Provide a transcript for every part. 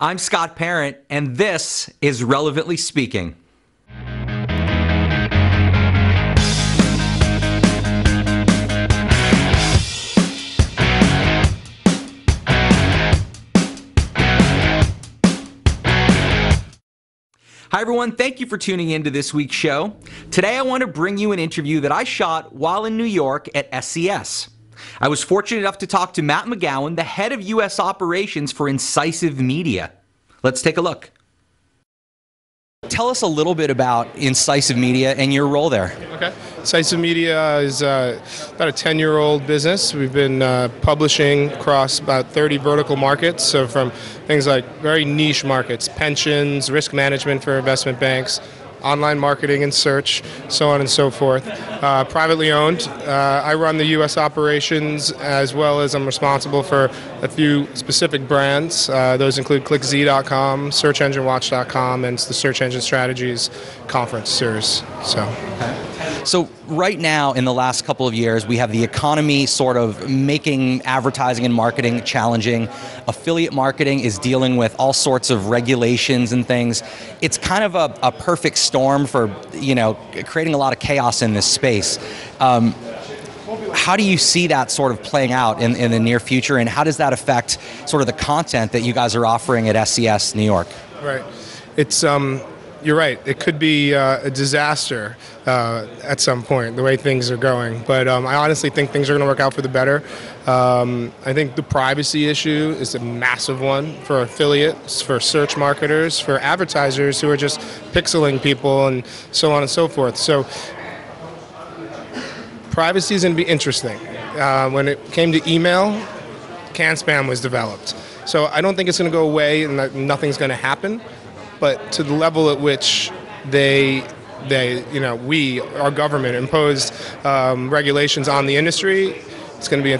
I'm Scott Parent, and this is Relevantly Speaking. Hi everyone, thank you for tuning in to this week's show. Today I want to bring you an interview that I shot while in New York at SES. I was fortunate enough to talk to Matt McGowan, the head of U.S. operations for Incisive Media. Let's take a look. Tell us a little bit about Incisive Media and your role there. Okay. Incisive Media is about a 10-year-old business. We've been publishing across about 30 vertical markets, so from things like very niche markets, pensions, risk management for investment banks, online marketing and search, so on and so forth. Privately owned. I run the U.S. operations, as well as I'm responsible for a few specific brands. Those include ClickZ.com, SearchEngineWatch.com, and the Search Engine Strategies conference series. So right now, in the last couple of years, we have the economy sort of making advertising and marketing challenging. Affiliate marketing is dealing with all sorts of regulations and things. It's kind of a perfect storm for, creating a lot of chaos in this space. How do you see that sort of playing out in the near future, and how does that affect sort of the content that you guys are offering at SES New York? Right. It's you're right. It could be a disaster at some point, the way things are going. But I honestly think things are going to work out for the better. I think the privacy issue is a massive one for affiliates, for search marketers, for advertisers who are just pixeling people and so on and so forth. So privacy is going to be interesting. When it came to email, CAN-SPAM was developed. So I don't think it's going to go away and that nothing's going to happen. But to the level at which our government imposed regulations on the industry, it's going to be,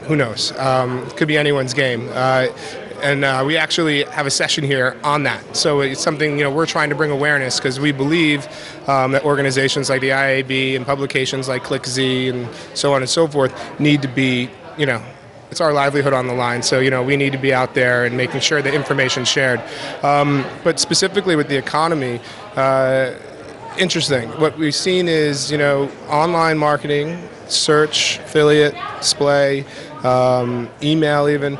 who knows? It could be anyone's game. And we actually have a session here on that. So it's something, we're trying to bring awareness because we believe that organizations like the IAB and publications like ClickZ and so on and so forth need to be, it's our livelihood on the line, so we need to be out there and making sure the information's shared. But specifically with the economy, interesting. What we've seen is online marketing, search, affiliate, display, email even.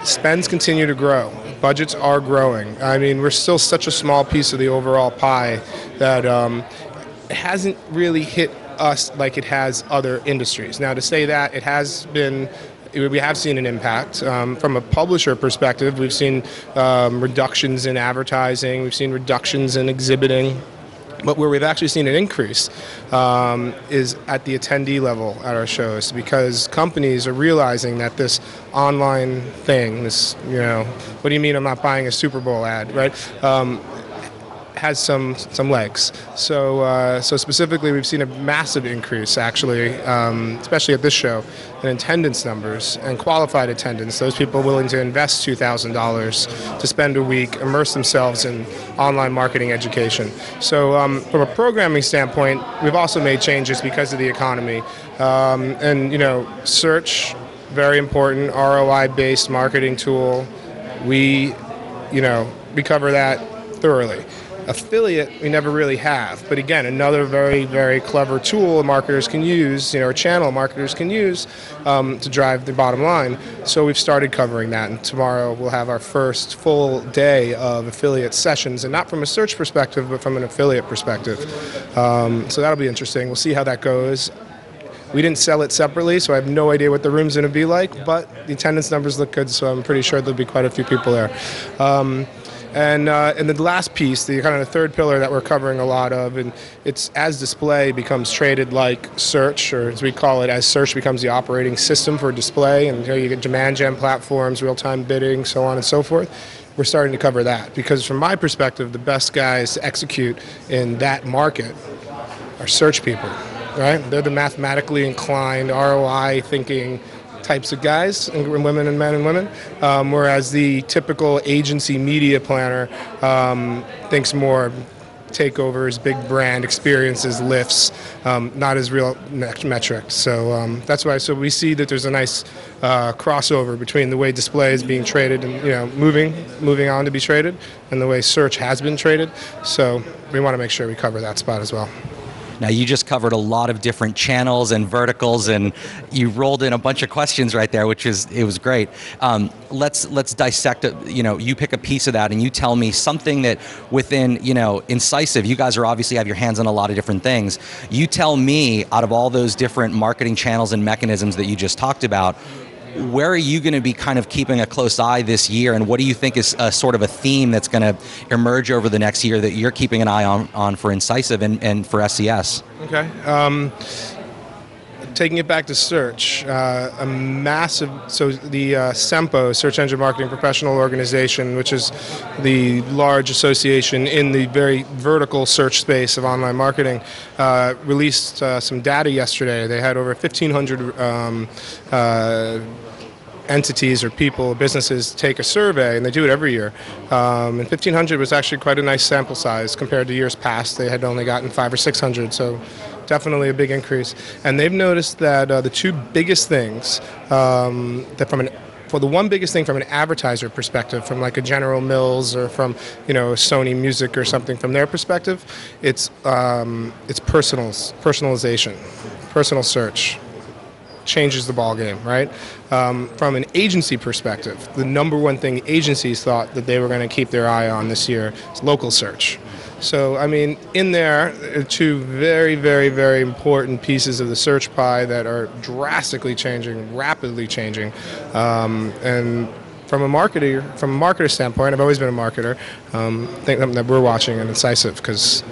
Spends continue to grow. Budgets are growing. We're still such a small piece of the overall pie that it hasn't really hit us like it has other industries. Now, to say that, we have seen an impact. From a publisher perspective, we've seen reductions in advertising, we've seen reductions in exhibiting, but where we've actually seen an increase is at the attendee level at our shows, because companies are realizing that this online thing, what do you mean I'm not buying a Super Bowl ad, right? Has some legs. So specifically, we've seen a massive increase, actually, especially at this show, in attendance numbers and qualified attendance. Those people willing to invest $2,000 to spend a week, immerse themselves in online marketing education. So from a programming standpoint, we've also made changes because of the economy. Search, very important, ROI-based marketing tool. We cover that thoroughly. Affiliate, we never really have. But again, another very, very clever tool marketers can use, or channel marketers can use to drive the bottom line. So we've started covering that. And tomorrow we'll have our first full day of affiliate sessions, and not from a search perspective, but from an affiliate perspective. So that'll be interesting. We'll see how that goes. We didn't sell it separately, so I have no idea what the room's going to be like, but the attendance numbers look good, so I'm pretty sure there'll be quite a few people there. And the last piece, the kind of the third pillar that we're covering a lot of, and it's as display becomes traded like search, or as we call it, as search becomes the operating system for display, and you get demand gen platforms, real-time bidding, so on and so forth. We're starting to cover that because from my perspective, the best guys to execute in that market are search people, right? They're the mathematically inclined, ROI thinking types of guys, and women and men and women, whereas the typical agency media planner thinks more takeovers, big brand experiences, lifts, not as real metric. So that's why. So we see that there's a nice crossover between the way display is being traded and moving on to be traded, and the way search has been traded. So we want to make sure we cover that spot as well. Now, you just covered a lot of different channels and verticals, and you rolled in a bunch of questions right there, which was great. Let's dissect it. You pick a piece of that, and you tell me something that within, Incisive, you guys are obviously have your hands on a lot of different things. You tell me, out of all those different marketing channels and mechanisms that you just talked about, where are you going to be kind of keeping a close eye this year, and what do you think is a sort of a theme that's going to emerge over the next year that you're keeping an eye on for Incisive and for SES? Okay. Taking it back to search, the SEMPO, Search Engine Marketing Professional Organization, which is the large association in the very vertical search space of online marketing, released some data yesterday. They had over 1,500 entities or people, businesses take a survey, and they do it every year. And 1,500 was actually quite a nice sample size compared to years past. They had only gotten 500 or 600, so definitely a big increase. And they've noticed that the two biggest things, the one biggest thing from an advertiser perspective, from like a General Mills or from Sony Music or something, from their perspective, it's personalization, personal search. Changes the ball game, right? From an agency perspective, the number one thing agencies thought that they were going to keep their eye on this year is local search. So, I mean, in there are two very, very, very important pieces of the search pie that are drastically changing, rapidly changing. And from a marketer standpoint, I've always been a marketer. I think that we're watching an Incisive because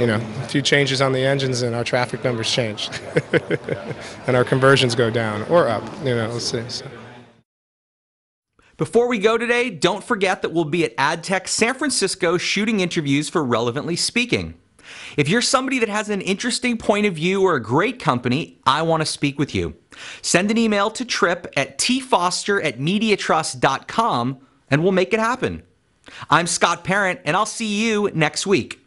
a few changes on the engines and our traffic numbers change. And our conversions go down or up, let's see. So. Before we go today, don't forget that we'll be at AdTech San Francisco shooting interviews for Relevantly Speaking. If you're somebody that has an interesting point of view or a great company, I want to speak with you. Send an email to trip@tfoster@mediatrust.com and we'll make it happen. I'm Scott Parent, and I'll see you next week.